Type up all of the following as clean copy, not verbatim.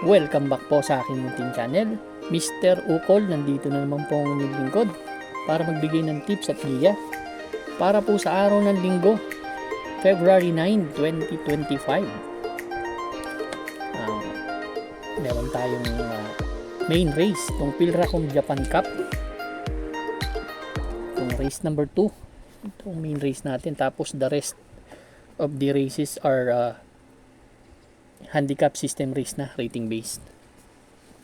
Welcome back po sa aking munting channel. Mr. Ukol, nandito na naman po ang inyong lingkod para magbigay ng tips at giya para po sa araw ng linggo, February 9, 2025. Meron tayong main race, itong Philracom Japan Cup. Itong race number 2, itong main race natin. Tapos the rest of the races are handicap system race na, rating based.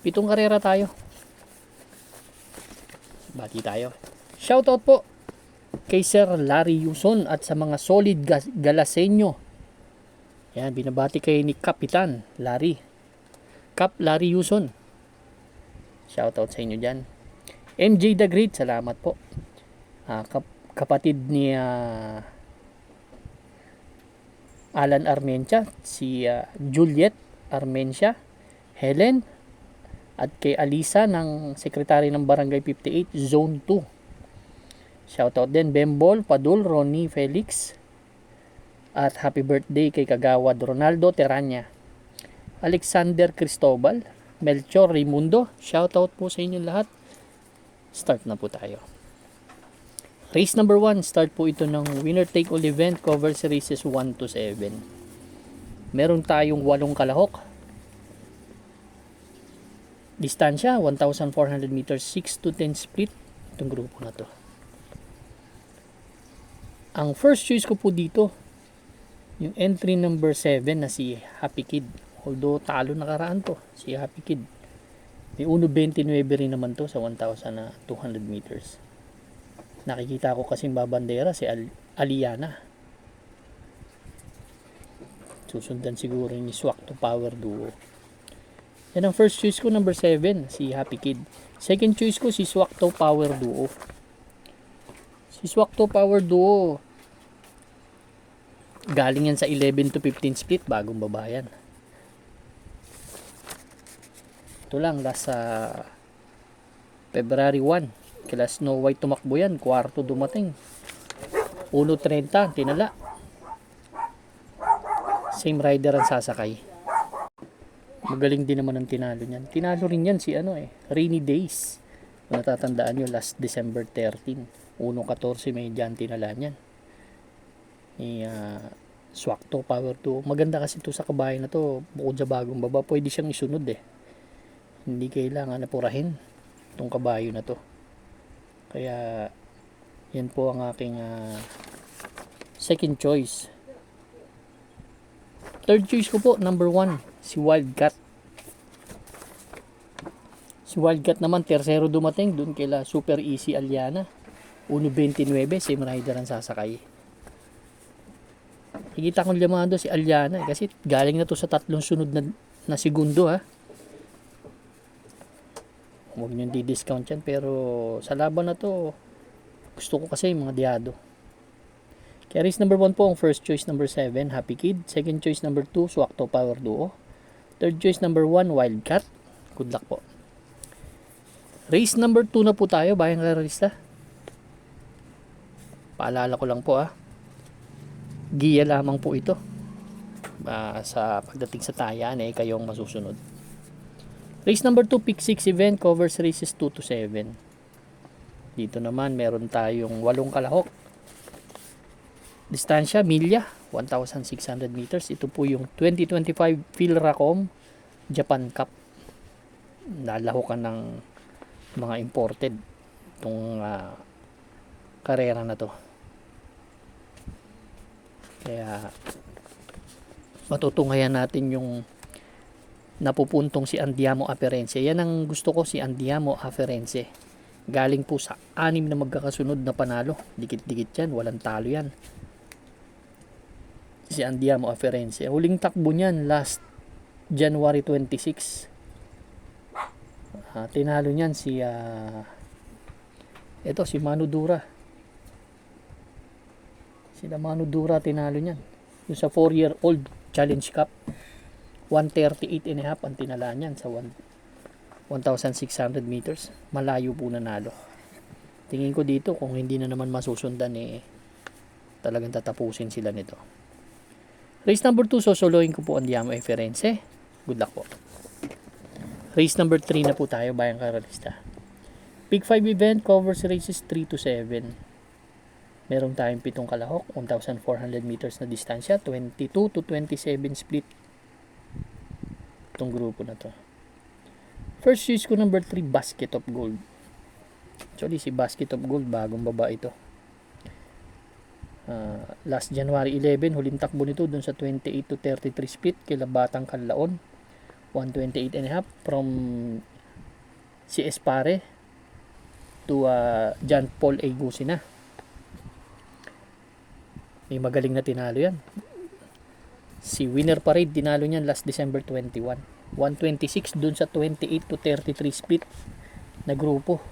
7 karera tayo. Bati tayo. Shoutout po kay Sir Larry Yuson at sa mga solid Galaseño. Yan, binabati kay ni Kapitan Larry. Kap Larry Yuson. Shoutout sa inyo dyan. MJ the Great, salamat po. Kapatid ni Alan Armencia, si Juliet Armencia, Helen, at kay Alisa ng Sekretary ng Barangay 58, Zone 2. Shoutout din Bembol, Padul, Ronnie Felix, at happy birthday kay Kagawad Ronaldo Teranya, Alexander Cristobal, Melchor Raimundo. Shoutout po sa inyo lahat. Start na po tayo. Race number 1, start po ito ng winner take all event, covers races 1 to 7. Meron tayong 8 kalahok. Distansya 1,400 meters, 6 to 10 split itong grupo na to. Ang first choice ko po dito, yung entry number 7 na si Happy Kid. Although talo nakaraan to, si Happy Kid. May 1.29 rin naman to sa 1,200 meters. Nakikita ko kasing babandera si Aliana. Susundan siguro ni Swakto Power Duo. Yan ang first choice ko, number 7, si Happy Kid. Second choice ko si Swakto Power Duo. Si Swakto Power Duo, galing yan sa 11 to 15 split, bagong babayan. Ito lang, last sa February 1. Kila Snow White tumakbo yan, kwarto dumating. 1.30, tinala. Same rider ang sasakay. Magaling din naman ang tinalo niyan. Tinalo rin yan si Rainy Days. Kung natatandaan nyo, last December 13. 1.14 may dyan tinala niyan. Ni Swakto Power 2. Maganda kasi ito sa kabahay na to. Bukod sa bagong baba, pwede siyang isunod eh. Hindi kailangan napurahin itong kabayo na to. Kaya yan po ang aking second choice. Third choice ko po, number 1, si Wildcat. Si Wildcat naman, tersero dumating dun kila Super Easy Aliana. 1.29, same rider ang sasakay. Nakikita kong llamado si Aliana kasi galing na to sa 3 sunod na segundo ha. Huwag nyo di-discount yan, pero sa laban na to, gusto ko kasi mga diado. Kaya race number 1 po, ang first choice number 7, Happy Kid. Second choice number 2, Swakto Power Duo. Third choice number 1, Wildcat. Good luck po. Race number 2 na po tayo, bayang karalista. Paalala ko lang po giya lamang po ito. Sa pagdating sa tayan kayong masusunod. Race number 2, Pick 6 event, covers races 2 to 7. Dito naman meron tayong 8 kalahok. Distansya, milya, 1,600 meters. Ito po yung 2025 Philracom Japan Cup. Lalahokan ng mga imported itong karera na to. Kaya matutunghayan natin yung napupuntong si Andiamo Aferense. Yan ang gusto ko, si Andiamo Aferense. Galing po sa 6 na magkakasunod na panalo. Dikit-dikit yan, walang talo yan. Si Andiamo Aferense. Huling takbo niyan last January 26. Tinalo niyan si si Manu Dura. Sila Manu Dura tinalo niyan. Yung sa 4-year-old Challenge Cup. 138.5 ang tinala niyan sa 1,600 meters. Malayo po nanalo. Tingin ko dito kung hindi na naman masusundan talagang tatapusin sila nito. Race number 2, sosolohin ko po ang Andiamo Aferense. Good luck po. Race number 3 na po tayo, bayang karalista. Pick 5 event covers races 3 to 7. Meron tayong 7 kalahok, 1,400 meters na distansya, 22 to 27 split. Itong grupo na to. First choice ko number 3, Basket of Gold. Actually, si Basket of Gold, bagong baba ito. Last January 11, huling takbo nito dun sa 28 to 33 split kila Batang Kanlaon. 128 and a half from si Espare to John Paul Aigusina. May magaling na tinalo yan. Si Winner Parade, tinalo niyan last December 21. 126 dun sa 28 to 33 split na grupo.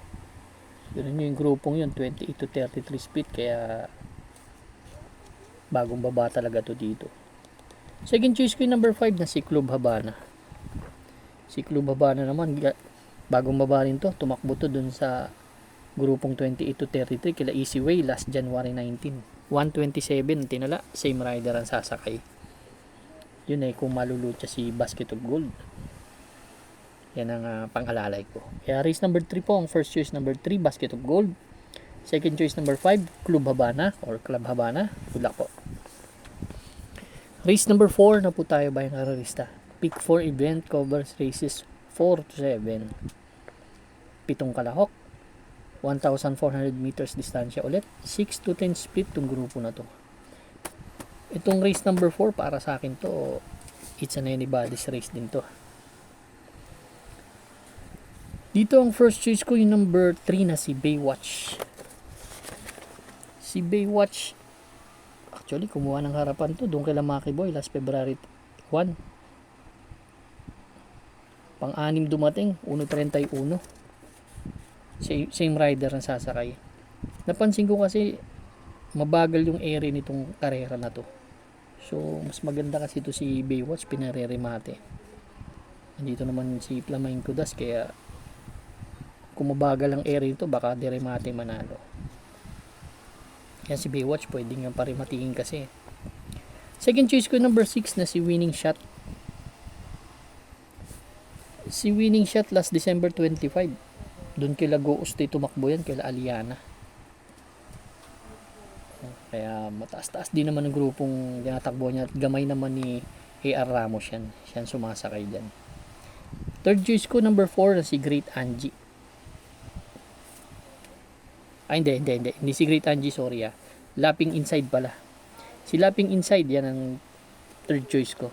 Yun yung grupong yun, 28 to 33 split. Kaya bagong baba talaga to dito. Second choice ko yung number 5 na si Club Habana. Si Club Habana naman, bagong baba rin to. Tumakbo to dun sa grupong 28 to 33 kila Easy Way last January 19. 127 tinala, same rider ang sasakay. Yun ay kung malulucha si Basket of Gold. Yan ang pang-alalay ko. Kaya race number 3 po, ang first choice number 3, Basket of Gold. Second choice number 5, Club Habana or Club Habana. Good luck po. Race number 4 na po tayo, bayang karalista. Pick 4 event covers races 4 to 7. 7 kalahok, 1,400 meters distansya ulit, 6 to 10 split tong grupo na to. Itong race number 4 para sa akin to, it's an anybody's race din to. Dito ang first choice ko yung number 3 na si Baywatch. Si Baywatch, actually kumuha ng harapan to doon kay Lamaki Boy last February 1. Pang-anim dumating, 1.31. Same rider ang sasakay. Napansin ko kasi mabagal yung area nitong karera na to. So mas maganda kasi to si Baywatch, pinareremate. Nandito naman si Plamain Kudas, kaya kung mabagal ang area nito baka diremate manalo. Yan si Baywatch, pwede nga parimatingin kasi. Second choice ko number 6 na si Winning Shot. Si Winning Shot last December 25. Doon kila Go-Uste tumakbo yan, kila Aliana. Kaya mataas-taas din naman ang grupong tinatakbo niya at gamay naman ni A.R. Ramos yan. Siya sumasakay dyan. Third choice ko number 4 na si Great Angie. Hindi si Great Angie, sorry Lapping Inside pala. Si Lapping Inside, yan ang third choice ko.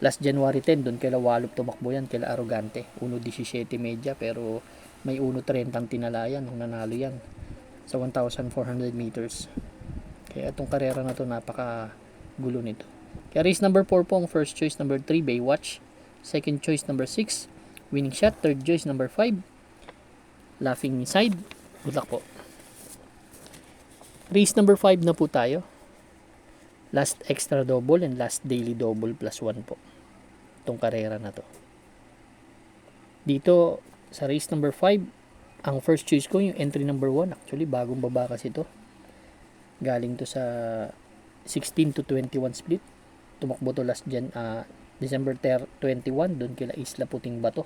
Last January 10, doon kila Walop tumakbo yan, kila Arrogante. 1.17 media, pero may 1.30 ang tinalayan nung nanalo yan sa 1,400 meters. Kaya itong karera na to, napaka gulo nito. Kaya race number 4 po ang first choice, number 3 Baywatch. Second choice number 6 Winning Shot. Third choice number 5 Laughing Inside. Good luck po. Race number 5 na po tayo. Last extra double and last daily double plus 1 po. Itong karera na to. Dito sa race number 5, ang first choice ko yung entry number 1. Actually bagong baba kasi to. Galing to sa 16 to 21 split. Tumakbo to last December 21 doon kila Isla Puting Bato.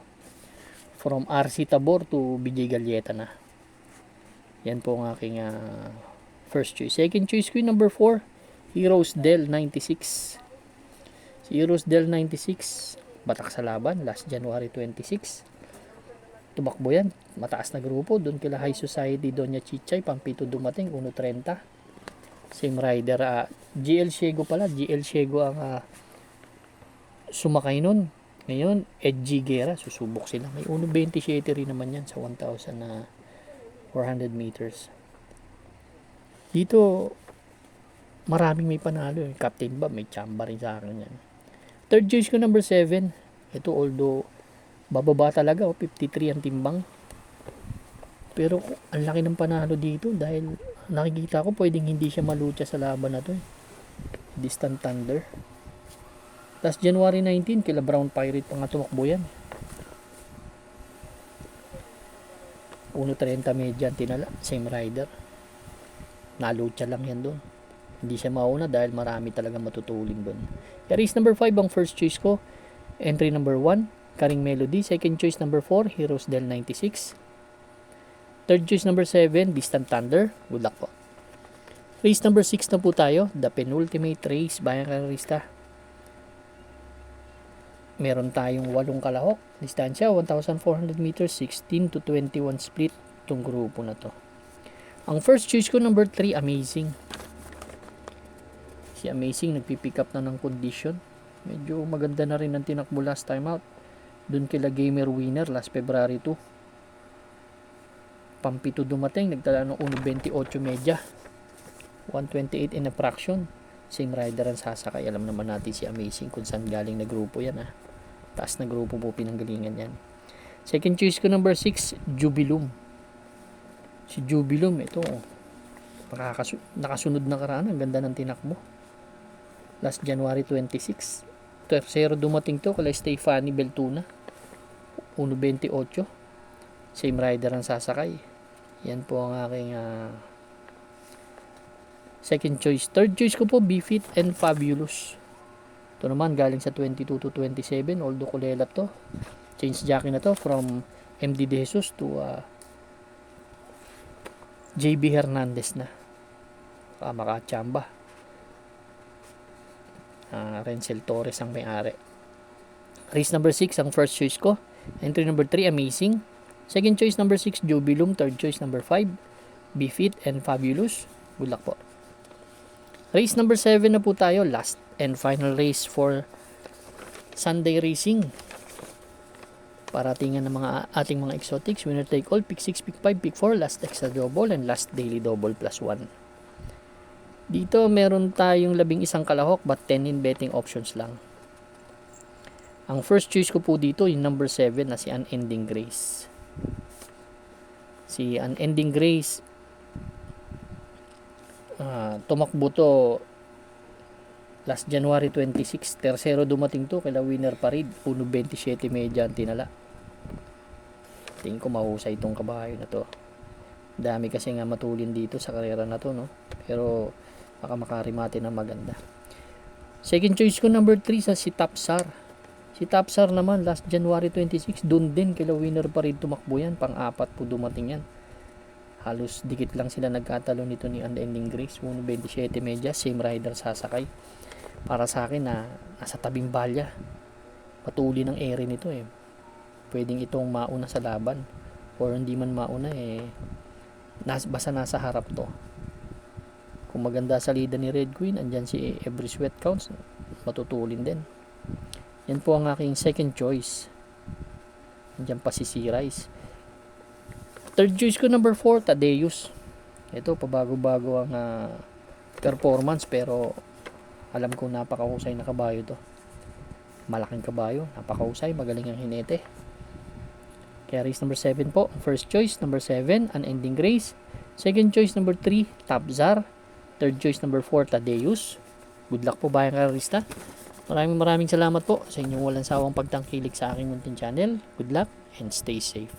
From RC Tabor to BJ Galieta na. Yan po ang aking first choice. Second choice ko yung number 4, Heroes Del 96. Si Heroes Del 96, batak sa laban last January 26. Tumakbo yan, mataas na grupo doon kila High Society, Doña Chichay, Pampito dumating 1.30. Same rider, GL Ciego pala, GL Ciego ang sumakay nun. Ngayon Edgy Guerra, susubok sila. May 1.27 rin naman yan sa 1,400 meters. Dito maraming may panalo. Captain Bob, may chamba rin sa akin yan. Third choice ko number 7. Ito although bababa talaga, 53 ang timbang. Pero ang laki ng panalo dito dahil nakikita ko pwedeng hindi siya malucha sa laban na to. Distant Thunder. Last January 19, kila Brown Pirate pa nga tumakbo yan. 1.30 medya tinala, same rider. Nalucha lang yan doon. Hindi siya mauna dahil marami talaga matutulin doon. Kaya race number 5 ang first choice ko. Entry number 1, Karing Melody. Second choice number 4, Heroes Del 96. Third choice number 7, Distant Thunder. Good luck po. Race number 6 na po tayo. The penultimate race, bayang karerista. Meron tayong 8 kalahok. Distansya, 1,400 meters, 16 to 21 split itong grupo na to. Ang first choice ko, number 3, Amazing. Si Amazing, nagpipick up na ng condition. Medyo maganda na rin ang tinakbo last time out. Doon kila Gamer Winner, last February 2. Pampito dumating, nagtala ng 1.28 media. 128 in a fraction. Same rider ang sasakay. Alam naman natin si Amazing kung saan galing na grupo yan ha. Taas na grupo po pinanggalingan yan. Second choice ko, number 6, Jubilum. Si Jubilum, ito nakasunod na karaan. Ang ganda ng tinakbo. Last January 26. Tercero dumating to kala Stefani Beltuna. 1.28. Same rider ang sasakay. Yan po ang aking second choice. Third choice ko po, Befit and Fabulous. Ito naman galing sa 22 to 27. Aldo Colela to. Change jockey na to from MD De Jesus to JB Hernandez na. Makachamba. Renzel Torres ang may-ari. Race number 6 ang first choice ko. Entry number 3, Amazing. Second choice number 6, Jubilum. Third choice number 5, Befit and Fabulous. Good luck po. Race number 7 na po tayo. Last and final race for Sunday racing. Paratingan ng mga ating mga exotics. Winner take all. Pick 6, pick 5, pick 4. Last extra double and last daily double plus 1. Dito meron tayong 11 kalahok but 10 in betting options lang. Ang first choice ko po dito yung number 7 na si Unending Grace. Si Unending Grace tumakbo to last January 26. Tercero dumating to kila Winner Parade. 1.27 media ang tinala. Tingin ko mahusay itong kabayo na to. Dami kasi nga matulin dito sa karera na to, no? Pero baka makarimate na maganda. Second choice ko, number 3, sa si Tapsar. Si Tapsar naman last January 26, doon din kila Winner Parade tumakbo yan. Pang-apat po dumating yan. Halos dikit lang sila nagkatalo nito ni Unending Grace. 1.27 media, same rider sasakay. Para sa akin na nasa tabing balya. Patuli ng ere nito eh. Pwedeng itong mauna sa laban. Or hindi man mauna eh. Basta nasa harap to. Kung maganda sa lida ni Red Queen, andyan si Every Sweat Counts, matutulin din. Yan po ang aking second choice. Andyan pa si C-Rise. Third choice ko, number 4, Tadeus. Ito, pabago-bago ang performance, pero alam ko napakahusay na kabayo to. Malaking kabayo, napakahusay, magaling ang hinete. Kaya race number 7 po. First choice, number 7, Unending Grace. Second choice, number 3, Tabzar. Third choice, number 4, Tadeus. Good luck po, bayang karista. Maraming salamat po sa inyong walang sawang pagtangkilik sa aking munting channel. Good luck and stay safe.